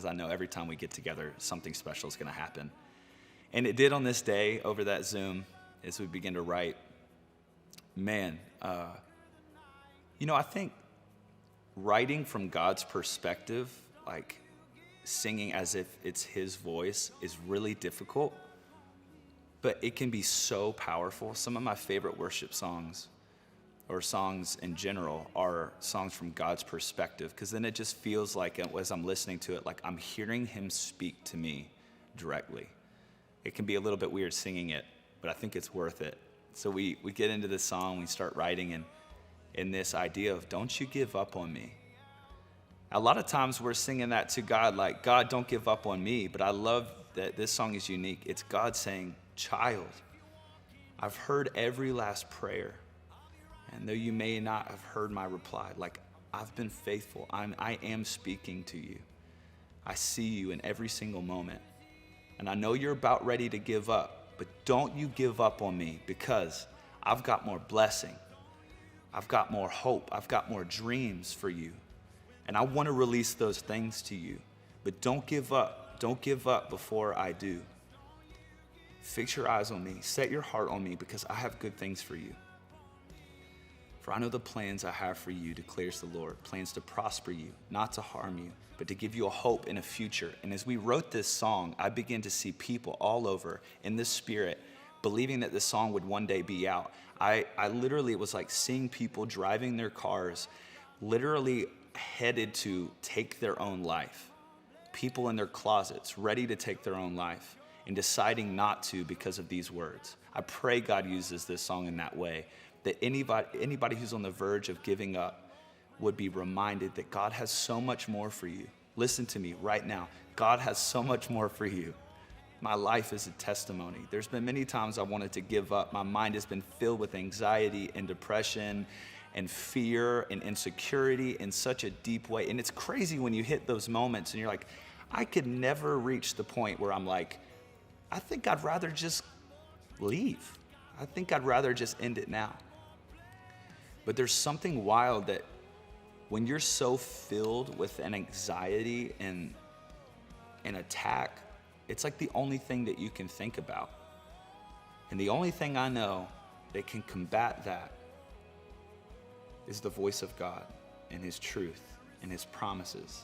because I know every time we get together, something special is going to happen. And it did on this day over that Zoom as we begin to write. Man, I think writing from God's perspective, like singing as if it's his voice, is really difficult, but it can be so powerful. Some of my favorite worship songs, or songs in general, are songs from God's perspective, because then it just feels like, as I'm listening to it, like I'm hearing him speak to me directly. It can be a little bit weird singing it, but I think it's worth it. So we get into this song, we start writing, and in this idea of, don't you give up on me. A lot of times we're singing that to God, like, God, don't give up on me. But I love that this song is unique. It's God saying, child, I've heard every last prayer. And though you may not have heard my reply, like, I've been faithful. I am speaking to you. I see you in every single moment. And I know you're about ready to give up, but don't you give up on me, because I've got more blessing. I've got more hope. I've got more dreams for you. And I want to release those things to you. But don't give up. Don't give up before I do. Fix your eyes on me. Set your heart on me, because I have good things for you. For I know the plans I have for you, declares the Lord, plans to prosper you, not to harm you, but to give you a hope and a future. And as we wrote this song, I began to see people all over in this spirit, believing that this song would one day be out. I literally was like seeing people driving their cars, literally headed to take their own life. People in their closets, ready to take their own life, and deciding not to because of these words. I pray God uses this song in that way, that anybody who's on the verge of giving up would be reminded that God has so much more for you. Listen to me right now. God has so much more for you. My life is a testimony. There's been many times I wanted to give up. My mind has been filled with anxiety and depression and fear and insecurity in such a deep way. And it's crazy when you hit those moments and you're like, I could never reach the point where I'm like, I think I'd rather just leave. I think I'd rather just end it now. But there's something wild that when you're so filled with an anxiety and an attack, it's like the only thing that you can think about. And the only thing I know that can combat that is the voice of God and his truth and his promises.